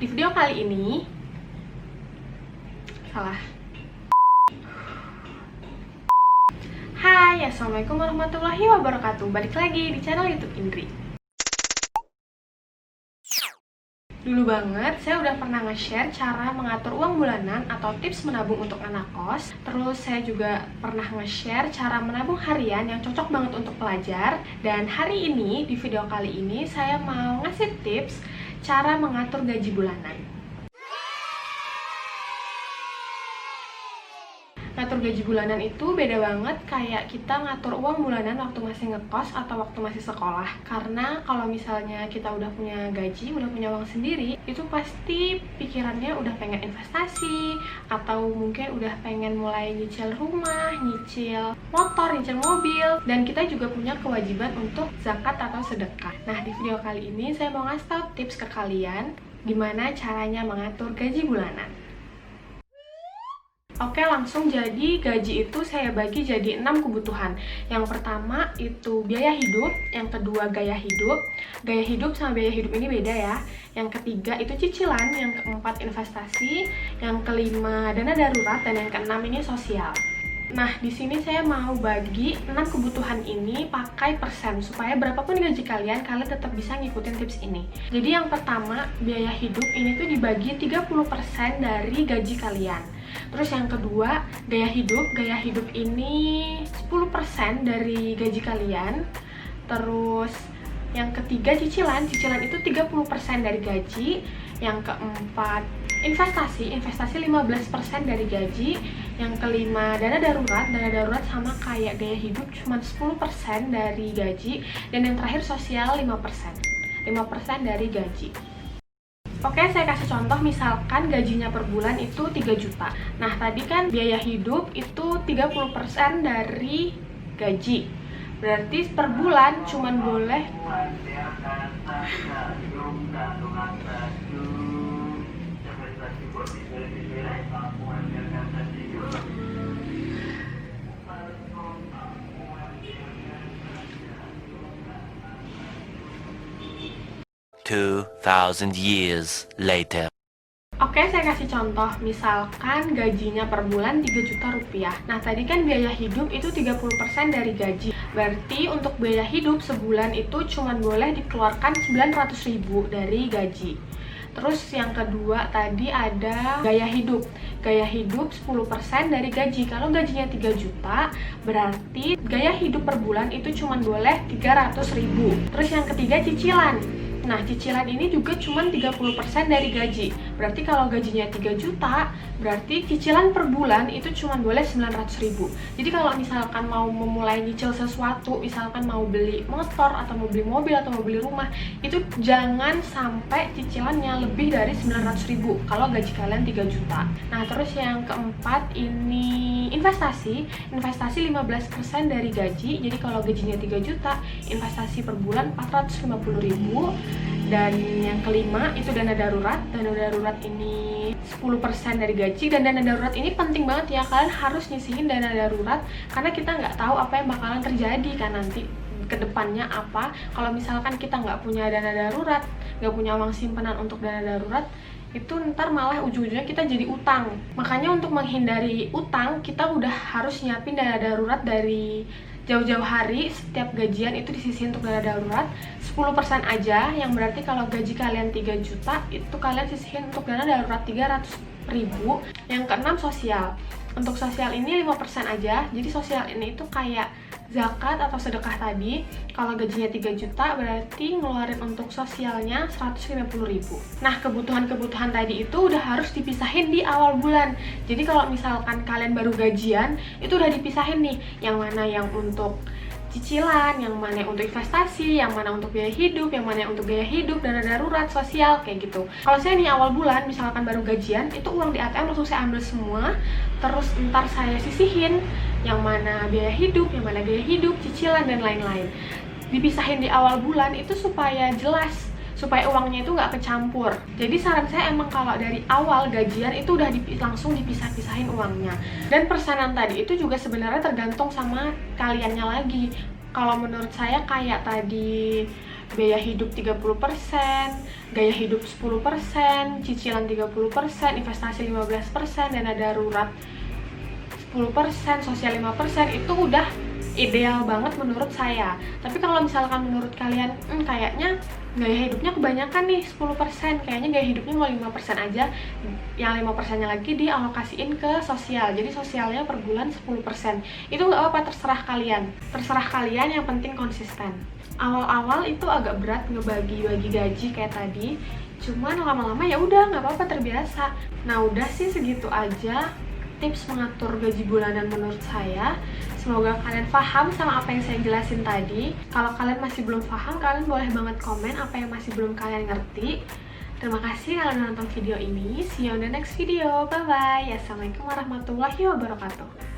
Di video kali ini Hai, assalamualaikum warahmatullahi wabarakatuh. Balik lagi di channel YouTube Indri. Dulu banget saya udah pernah nge-share cara mengatur uang bulanan atau tips menabung untuk anak kos. Terus saya juga pernah nge-share cara menabung harian yang cocok banget untuk pelajar. Dan hari ini, di video kali ini, saya mau ngasih tips cara mengatur gaji bulanan. Ngatur gaji bulanan itu beda banget kayak kita ngatur uang bulanan waktu masih ngekos atau waktu masih sekolah. Karena kalau misalnya kita udah punya gaji, udah punya uang sendiri, itu pasti pikirannya udah pengen investasi, atau mungkin udah pengen mulai nyicil rumah, nyicil motor, nyicil mobil. Dan kita juga punya kewajiban untuk zakat atau sedekah. Nah, di video kali ini saya mau ngasih tau tips ke kalian gimana caranya mengatur gaji bulanan. Oke, langsung. Jadi gaji itu saya bagi jadi 6 kebutuhan. Yang pertama itu biaya hidup, yang kedua gaya hidup. Gaya hidup sama biaya hidup ini beda ya. Yang ketiga itu cicilan, yang keempat investasi, yang kelima dana darurat, dan yang keenam ini sosial. Nah, di sini saya mau bagi 6 kebutuhan ini pakai persen, supaya berapapun gaji kalian tetap bisa ngikutin tips ini. Jadi yang pertama, biaya hidup ini tuh dibagi 30% dari gaji kalian. Terus yang kedua, gaya hidup ini 10% dari gaji kalian. Terus yang ketiga, cicilan itu 30% dari gaji. Yang keempat, investasi 15% dari gaji. Yang kelima, dana darurat sama kayak gaya hidup, cuma 10% dari gaji. Dan yang terakhir, sosial 5% dari gaji. Oke, saya kasih contoh, misalkan gajinya per bulan itu 3 juta. Nah, tadi kan biaya hidup itu 30% dari gaji. Berarti per bulan cuman boleh 2,000 years later. Oke, saya kasih contoh, misalkan gajinya per bulan 3 juta rupiah. Nah, tadi kan biaya hidup itu 30% dari gaji. Berarti untuk biaya hidup sebulan itu cuma boleh dikeluarkan 900.000 dari gaji. Terus yang kedua tadi ada gaya hidup. Gaya hidup 10% dari gaji. Kalau gajinya 3 juta, berarti gaya hidup per bulan itu cuma boleh 300.000. Terus yang ketiga, cicilan. Nah, cicilan ini juga cuma 30% dari gaji. Berarti kalau gajinya 3 juta, berarti cicilan per bulan itu cuma boleh 900.000. Jadi kalau misalkan mau memulai nyicil sesuatu, misalkan mau beli motor, atau mau beli mobil, atau mau beli rumah, itu jangan sampai cicilannya lebih dari 900.000 kalau gaji kalian 3 juta. Nah, terus yang keempat ini investasi 15% dari gaji. Jadi kalau gajinya 3 juta, investasi per bulan 450.000. Dan yang kelima itu dana darurat. Dana darurat ini 10% dari gaji. Dan dana darurat ini penting banget ya, kalian harus nyisihin dana darurat, karena kita nggak tahu apa yang bakalan terjadi kan nanti ke depannya apa. Kalau misalkan kita nggak punya dana darurat, nggak punya uang simpanan untuk dana darurat, itu ntar malah ujung-ujungnya kita jadi utang. Makanya untuk menghindari utang, kita udah harus nyiapin dana darurat dari jauh-jauh hari. Setiap gajian itu disisihin untuk dana darurat 10% aja, yang berarti kalau gaji kalian 3 juta, itu kalian sisihin untuk dana darurat 300.000. Yang keenam, sosial. Untuk sosial ini 5% aja. Jadi sosial ini itu kayak zakat atau sedekah tadi. Kalau gajinya 3 juta, berarti ngeluarin untuk sosialnya 150.000. Nah, kebutuhan-kebutuhan tadi itu udah harus dipisahin di awal bulan. Jadi kalau misalkan kalian baru gajian, itu udah dipisahin nih, yang mana yang untuk cicilan, yang mana yang untuk investasi, yang mana untuk biaya hidup, yang mana yang untuk gaya hidup, dana darurat, sosial, kayak gitu. Kalau saya nih awal bulan, misalkan baru gajian, itu uang di ATM langsung saya ambil semua, terus ntar saya sisihin yang mana biaya hidup, yang mana gaya hidup, cicilan, dan lain-lain. Dipisahin di awal bulan itu supaya jelas, supaya uangnya itu nggak kecampur. Jadi saran saya emang kalau dari awal gajian itu udah langsung dipisah-pisahin uangnya. Dan persenan tadi itu juga sebenarnya tergantung sama kaliannya lagi. Kalau menurut saya kayak tadi biaya hidup 30%, gaya hidup 10%, cicilan 30%, investasi 15%, dana darurat 10%, sosial 5%, itu udah ideal banget menurut saya. Tapi kalau misalkan menurut kalian kayaknya gaya hidupnya kebanyakan nih 10%, kayaknya gaya hidupnya mau 5% aja, yang 5%-nya lagi dialokasiin ke sosial, jadi sosialnya per bulan 10%. Itu nggak apa-apa, terserah kalian, yang penting konsisten. Awal-awal itu agak berat ngebagi-bagi gaji kayak tadi, cuman lama-lama ya udah nggak apa-apa, terbiasa. Nah udah sih segitu aja tips mengatur gaji bulanan menurut saya. Semoga kalian paham sama apa yang saya jelasin tadi. Kalau kalian masih belum paham, kalian boleh banget komen apa yang masih belum kalian ngerti. Terima kasih kalian udah nonton video ini. See you on the next video. Bye bye. Assalamualaikum warahmatullahi wabarakatuh.